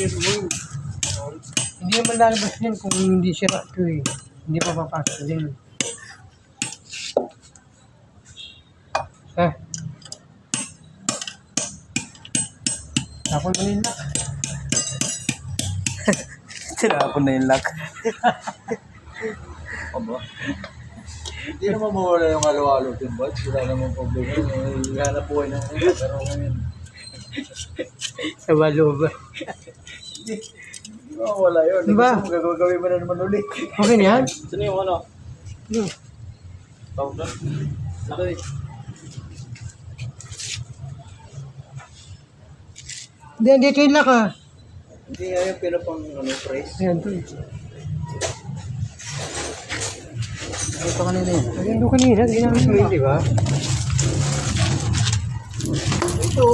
Hindi naman lalabas yan kung hindi sira ito eh. Hindi pa papasok din. Tapon mo na yung lock. Tinapon na yung lock. Aba. Hindi naman mawala yung halo-halo din, boss. Wala namang problema. Hihanap buhay ng una. Pero ngayon, Sa baloba. hindi mawala yun. Diba? Gusto mo gagawin mo na naman ulit. Okay na yan? Sino yung ano? Powder? Laki. Hindi yung lock ah. Hindi nga yung pinapang price. Ayan to eh. Ito kanina yun. Ayan doon kanina. Ginamit mo yun, di ba? Ito.